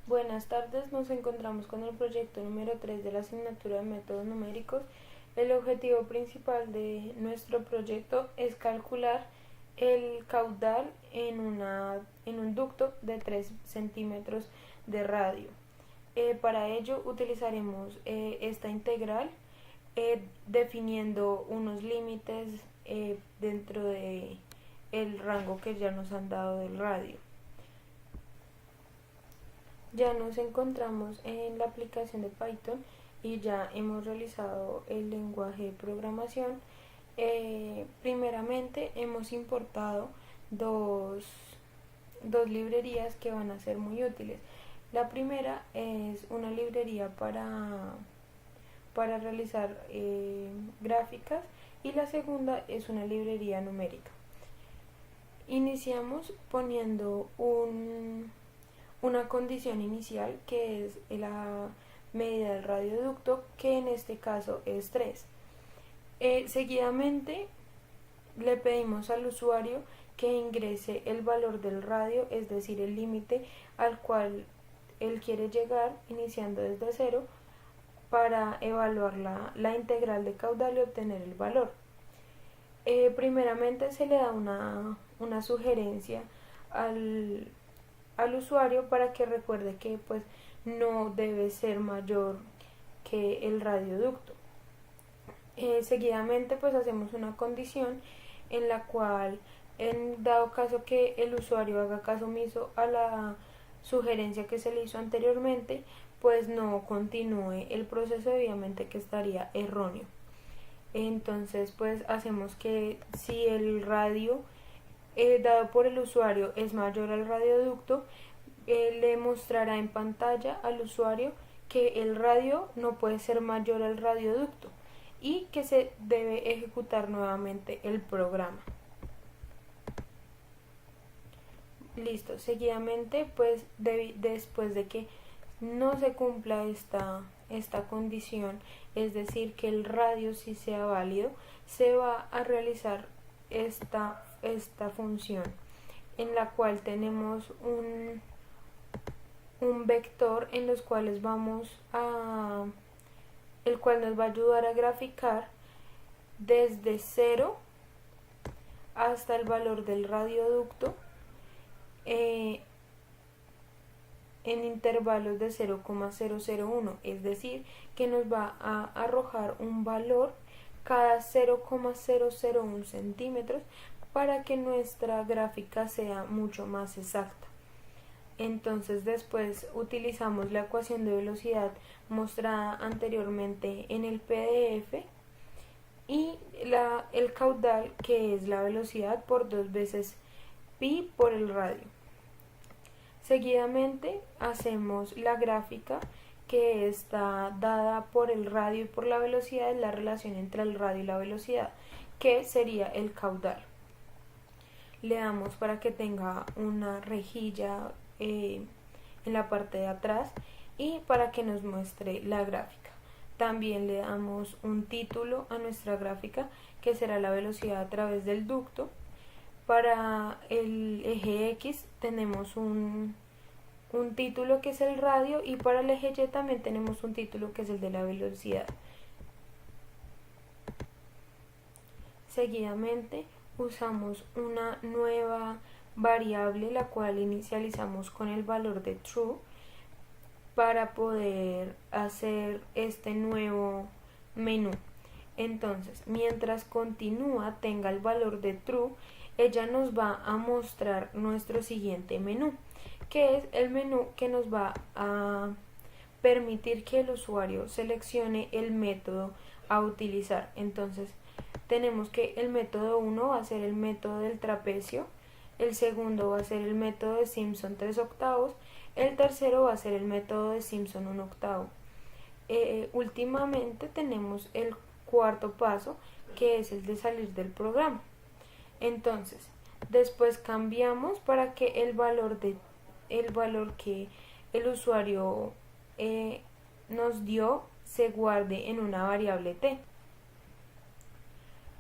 Buenas tardes, nos encontramos con el proyecto número 3 de la asignatura de métodos numéricos. El objetivo principal de nuestro proyecto es calcular el caudal en un ducto de 3 centímetros de radio. Para ello utilizaremos esta integral definiendo unos límites dentro de el rango que ya nos han dado del radio. Ya nos encontramos en la aplicación de Python y ya hemos realizado el lenguaje de programación. Primeramente hemos importado dos librerías que van a ser muy útiles. La primera es una librería para realizar gráficas y la segunda es una librería numérica. Iniciamos poniendo una condición inicial que es la medida del radioducto, que en este caso es 3. Seguidamente le pedimos al usuario que ingrese el valor del radio, es decir, el límite al cual él quiere llegar iniciando desde 0 para evaluar la integral de caudal y obtener el valor. Primeramente se le da una sugerencia al usuario para que recuerde que pues no debe ser mayor que el radioducto. Seguidamente pues hacemos una condición en la cual, en dado caso que el usuario haga caso omiso a la sugerencia que se le hizo anteriormente, pues no continúe el proceso, obviamente que estaría erróneo. Entonces pues hacemos que si el radio dado por el usuario es mayor al radioducto, le mostrará en pantalla al usuario que el radio no puede ser mayor al radioducto y que se debe ejecutar nuevamente el programa. Listo, seguidamente pues después de que no se cumpla esta condición, es decir, que el radio sí sea válido, se va a realizar esta función en la cual tenemos un vector en los cuales el cual nos va a ayudar a graficar desde 0 hasta el valor del radioducto en intervalos de 0,001, es decir, que nos va a arrojar un valor cada 0,001 centímetros para que nuestra gráfica sea mucho más exacta. Entonces después utilizamos la ecuación de velocidad mostrada anteriormente en el PDF y el caudal, que es la velocidad por 2 veces pi por el radio. Seguidamente hacemos la gráfica que está dada por el radio y por la velocidad, es la relación entre el radio y la velocidad, que sería el caudal. Le damos para que tenga una rejilla en la parte de atrás y para que nos muestre la gráfica. También le damos un título a nuestra gráfica, que será la velocidad a través del ducto. Para el eje X tenemos un título que es el radio, y para el eje Y también tenemos un título que es el de la velocidad. Seguidamente usamos una nueva variable, la cual inicializamos con el valor de true para poder hacer este nuevo menú. Entonces, mientras continúa tenga el valor de true, ella nos va a mostrar nuestro siguiente menú, que es el menú que nos va a permitir que el usuario seleccione el método a utilizar. Entonces tenemos que el método 1 va a ser el método del trapecio, el segundo va a ser el método de Simpson 3/8, el tercero va a ser el método de Simpson 1/8. Últimamente tenemos el cuarto paso, que es el de salir del programa. Entonces después cambiamos para que el valor que el usuario nos dio se guarde en una variable t.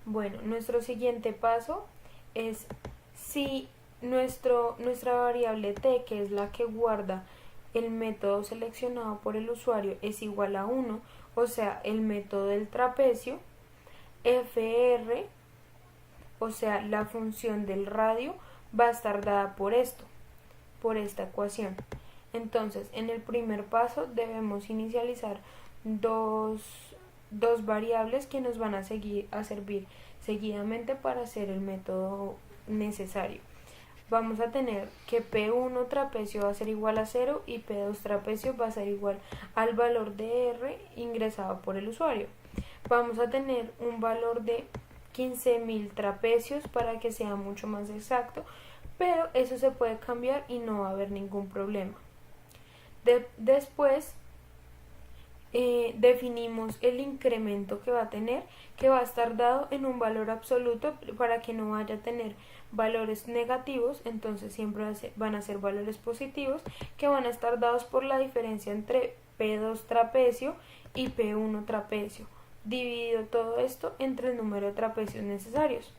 Bueno, nuestro siguiente paso es si nuestra variable t, que es la que guarda el método seleccionado por el usuario es igual a 1, o sea, el método del trapecio, fr, o sea, la función del radio, va a estar dada por esto, por esta ecuación. Entonces, en el primer paso debemos inicializar dos variables que nos van a servir seguidamente para hacer el método necesario. Vamos a tener que P1 trapecio va a ser igual a 0 y P2 trapecio va a ser igual al valor de R ingresado por el usuario. Vamos a tener un valor de 15.000 trapecios para que sea mucho más exacto, pero eso se puede cambiar y no va a haber ningún problema. Después definimos el incremento que va a tener, que va a estar dado en un valor absoluto para que no vaya a tener valores negativos, entonces siempre van a ser valores positivos que van a estar dados por la diferencia entre P2 trapecio y P1 trapecio, dividido todo esto entre el número de trapecios necesarios.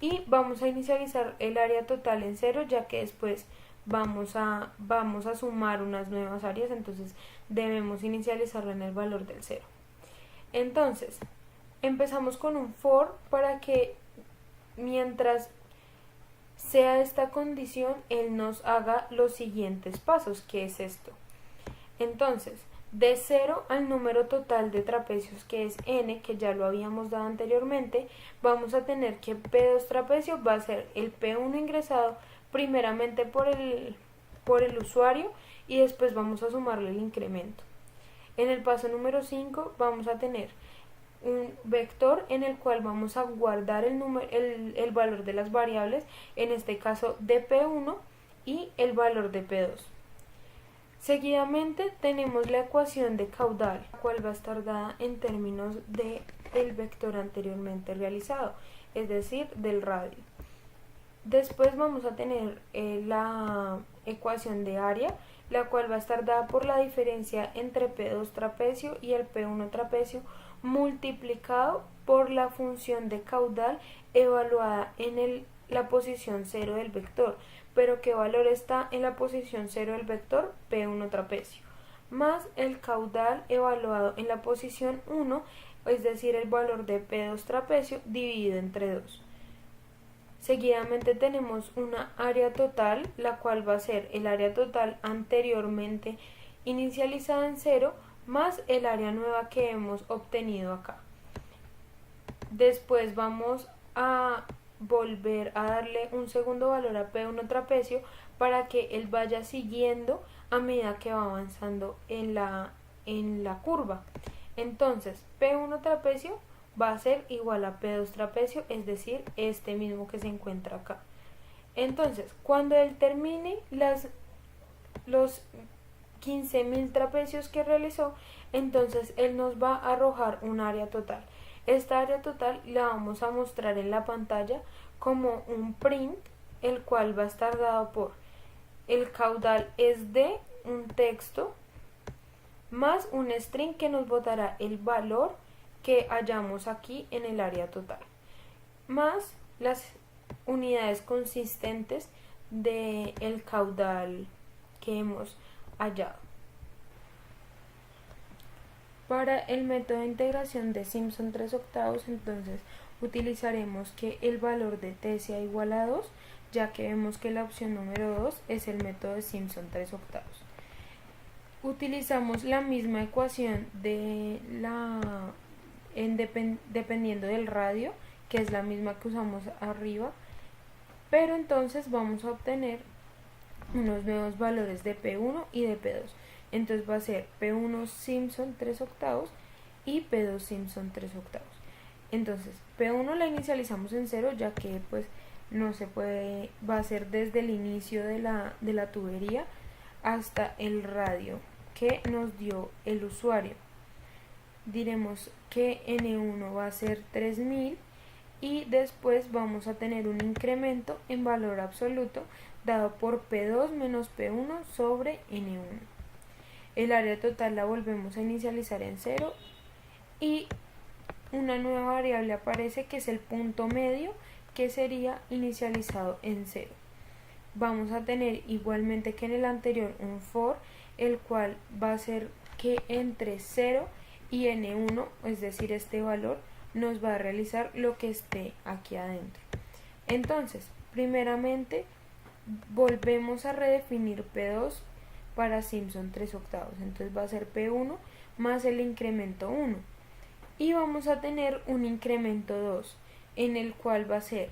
Y vamos a inicializar el área total en 0, ya que después vamos a sumar unas nuevas áreas, entonces debemos inicializarla en el valor del 0. Entonces, empezamos con un for para que mientras sea esta condición, él nos haga los siguientes pasos, que es esto. Entonces, de 0 al número total de trapecios, que es n, que ya lo habíamos dado anteriormente, vamos a tener que P2 trapecio va a ser el P1 ingresado primeramente por el usuario y después vamos a sumarle el incremento. En el paso número 5 vamos a tener un vector en el cual vamos a guardar el valor de las variables, en este caso de P1 y el valor de P2. Seguidamente tenemos la ecuación de caudal, la cual va a estar dada en términos del vector anteriormente realizado, es decir, del radio. Después vamos a tener la ecuación de área, la cual va a estar dada por la diferencia entre P2 trapecio y el P1 trapecio multiplicado por la función de caudal evaluada en la posición 0 del vector, pero ¿qué valor está en la posición 0 del vector? P1 trapecio, más el caudal evaluado en la posición 1, es decir, el valor de P2 trapecio dividido entre 2. Seguidamente tenemos una área total, la cual va a ser el área total anteriormente inicializada en 0 más el área nueva que hemos obtenido acá. Después vamos a volver a darle un segundo valor a P1 trapecio para que él vaya siguiendo a medida que va avanzando en la curva. Entonces, P1 trapecio va a ser igual a P2 trapecio, es decir, este mismo que se encuentra acá. Entonces, cuando él termine los 15.000 trapecios que realizó, entonces él nos va a arrojar un área total. Esta área total la vamos a mostrar en la pantalla como un print, el cual va a estar dado por el caudal es de un texto más un string que nos botará el valor que hallamos aquí en el área total, más las unidades consistentes del caudal que hemos hallado. Para el método de integración de Simpson 3/8, entonces utilizaremos que el valor de t sea igual a 2, ya que vemos que la opción número 2 es el método de Simpson 3/8. Utilizamos la misma ecuación dependiendo del radio, que es la misma que usamos arriba, pero entonces vamos a obtener unos nuevos valores de P1 y de P2. Entonces va a ser P1 Simpson 3/8 y P2 Simpson 3/8. Entonces P1 la inicializamos en 0, ya que pues no se puede, va a ser desde el inicio de la tubería hasta el radio que nos dio el usuario. Diremos que N1 va a ser 3000 y después vamos a tener un incremento en valor absoluto dado por P2 menos P1 sobre N1. El área total la volvemos a inicializar en 0 y una nueva variable aparece, que es el punto medio, que sería inicializado en 0. vamos a tener igualmente que en el anterior un for, el cual va a hacer que entre 0 y n1, es decir, este valor, nos va a realizar lo que esté aquí adentro. Entonces, primeramente, volvemos a redefinir P2 para Simpson 3/8. Entonces va a ser P1 más el incremento 1. Y vamos a tener un incremento 2, en el cual va a ser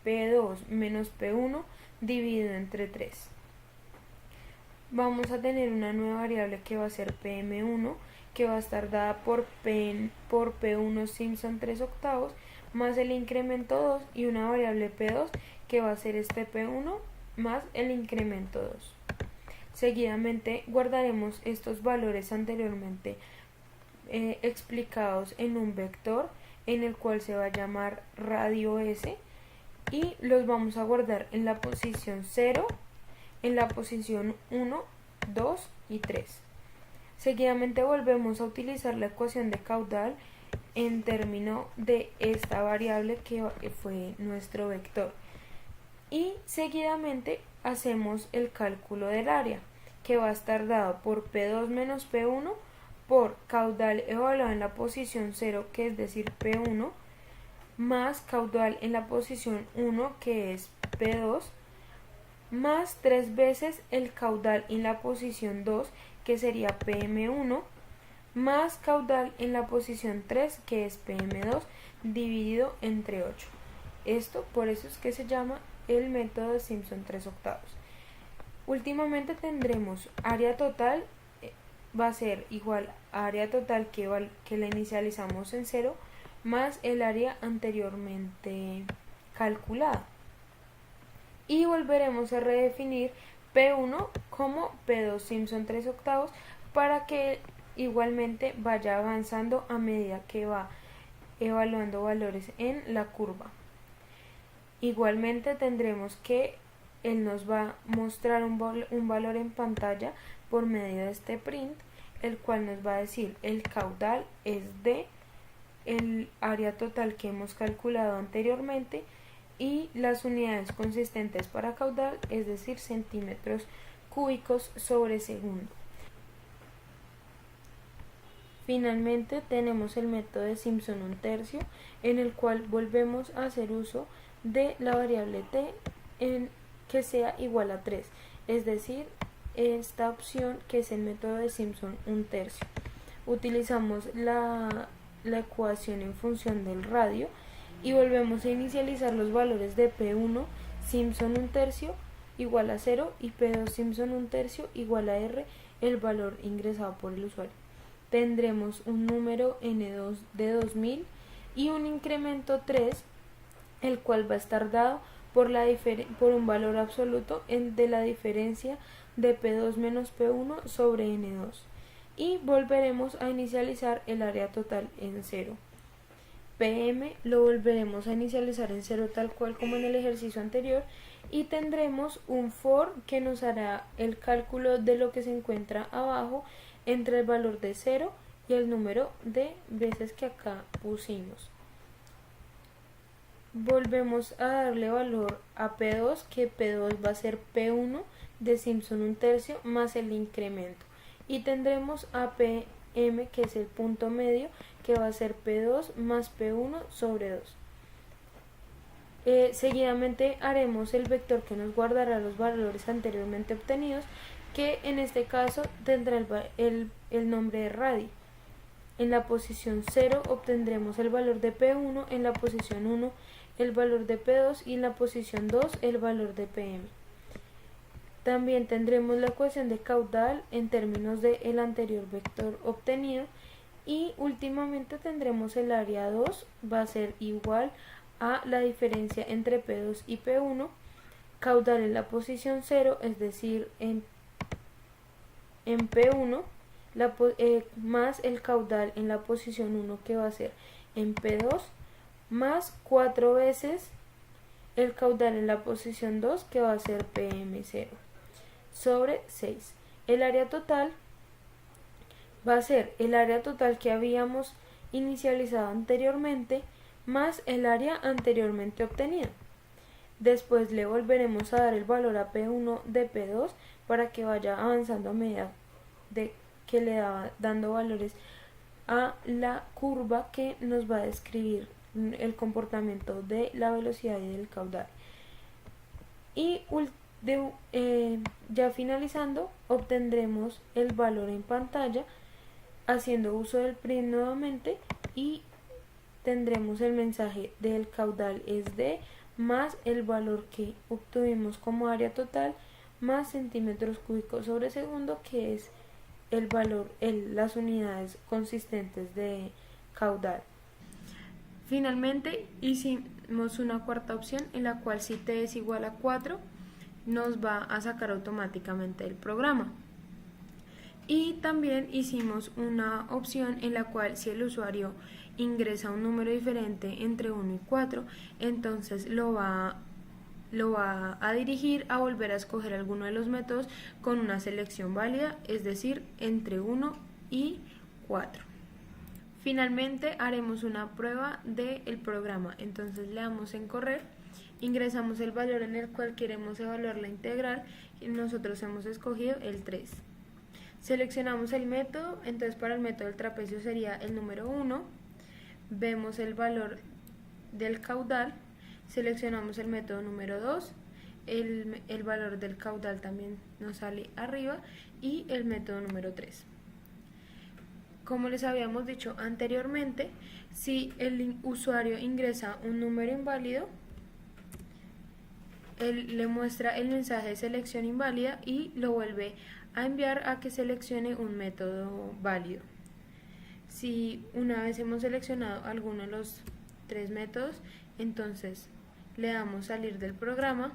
P2 menos P1 dividido entre 3. Vamos a tener una nueva variable que va a ser PM1, que va a estar dada por P1 Simpson 3/8 más el incremento 2 y una variable P2 que va a ser este P1 más el incremento 2. Seguidamente guardaremos estos valores anteriormente explicados en un vector en el cual se va a llamar radio S y los vamos a guardar en la posición 0, en la posición 1, 2 y 3. Seguidamente volvemos a utilizar la ecuación de caudal en términos de esta variable que fue nuestro vector. Y seguidamente hacemos el cálculo del área, que va a estar dado por P2 menos P1 por caudal evaluado en la posición 0, que es decir P1, más caudal en la posición 1, que es P2, más 3 veces el caudal en la posición 2, que sería PM1, más caudal en la posición 3, que es PM2, dividido entre 8. Esto por eso es que se llama el método de Simpson 3/8. Últimamente tendremos área total, va a ser igual a área total que la inicializamos en 0, más el área anteriormente calculada. Y volveremos a redefinir P1 como P2 Simpson 3/8 para que igualmente vaya avanzando a medida que va evaluando valores en la curva. Igualmente tendremos que él nos va a mostrar un valor en pantalla por medio de este print, el cual nos va a decir el caudal es de el área total que hemos calculado anteriormente y las unidades consistentes para caudal, es decir, centímetros cúbicos sobre segundo. Finalmente tenemos el método de Simpson 1/3, en el cual volvemos a hacer uso de la variable t en que sea igual a 3, es decir, esta opción que es el método de Simpson 1/3. Utilizamos la ecuación en función del radio y volvemos a inicializar los valores de P1 Simpson 1/3 igual a 0 y P2 Simpson 1/3 igual a R, el valor ingresado por el usuario. Tendremos un número N2 de 2000 y un incremento 3, el cual va a estar dado por un valor absoluto de la diferencia de P2 menos P1 sobre N2. Y volveremos a inicializar el área total en 0. PM lo volveremos a inicializar en 0 tal cual como en el ejercicio anterior y tendremos un for que nos hará el cálculo de lo que se encuentra abajo entre el valor de 0 y el número de veces que acá pusimos. Volvemos a darle valor a P2, que P2 va a ser P1 de Simpson 1/3 más el incremento. Y tendremos a PM, que es el punto medio, que va a ser P2 más P1 sobre 2. Seguidamente haremos el vector que nos guardará los valores anteriormente obtenidos, que en este caso tendrá el nombre de radio. En la posición 0 obtendremos el valor de P1, en la posición 1 el valor de P2 y en la posición 2 el valor de PM. También tendremos la ecuación de caudal en términos del anterior vector obtenido y últimamente tendremos el área 2, va a ser igual a la diferencia entre P2 y P1, caudal en la posición 0, es decir, en P1, más el caudal en la posición 1 que va a ser en P2, más 4 veces el caudal en la posición 2 que va a ser PM0 sobre 6. El área total va a ser el área total que habíamos inicializado anteriormente más el área anteriormente obtenida. Después le volveremos a dar el valor a P1 de P2 para que vaya avanzando a medida de que le va dando valores a la curva que nos va a describir el comportamiento de la velocidad y del caudal. Y ya finalizando, obtendremos el valor en pantalla haciendo uso del print nuevamente y tendremos el mensaje del caudal es de más el valor que obtuvimos como área total más centímetros cúbicos sobre segundo, que es el valor, las unidades consistentes de caudal. Finalmente hicimos una cuarta opción en la cual si t es igual a 4 nos va a sacar automáticamente el programa. Y también hicimos una opción en la cual si el usuario ingresa un número diferente entre 1 y 4, entonces lo va a dirigir a volver a escoger alguno de los métodos con una selección válida, es decir, entre 1 y 4. Finalmente haremos una prueba del programa, entonces le damos en correr, ingresamos el valor en el cual queremos evaluar la integral y nosotros hemos escogido el 3. Seleccionamos el método, entonces para el método del trapecio sería el número 1, vemos el valor del caudal, seleccionamos el método número 2, el valor del caudal también nos sale arriba y el método número 3. Como les habíamos dicho anteriormente, si el usuario ingresa un número inválido, él le muestra el mensaje de selección inválida y lo vuelve a enviar a que seleccione un método válido. Si una vez hemos seleccionado alguno de los 3 métodos, entonces le damos salir del programa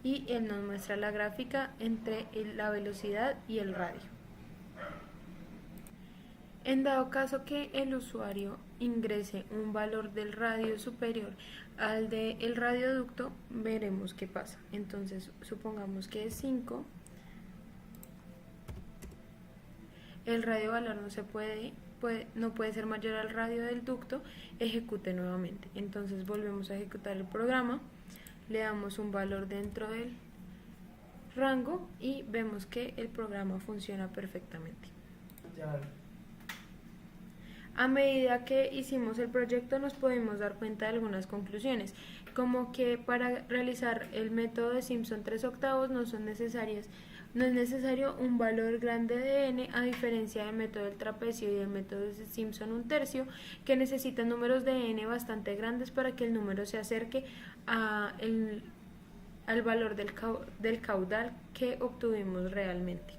y él nos muestra la gráfica entre la velocidad y el radio. En dado caso que el usuario ingrese un valor del radio superior al del radioducto, veremos qué pasa. Entonces supongamos que es 5, el radio valor no puede ser mayor al radio del ducto, ejecute nuevamente. Entonces volvemos a ejecutar el programa, le damos un valor dentro del rango y vemos que el programa funciona perfectamente. A medida que hicimos el proyecto nos pudimos dar cuenta de algunas conclusiones, como que para realizar el método de Simpson 3/8 no es necesario un valor grande de n, a diferencia del método del trapecio y del método de Simpson 1/3, que necesitan números de n bastante grandes para que el número se acerque al valor del caudal que obtuvimos realmente.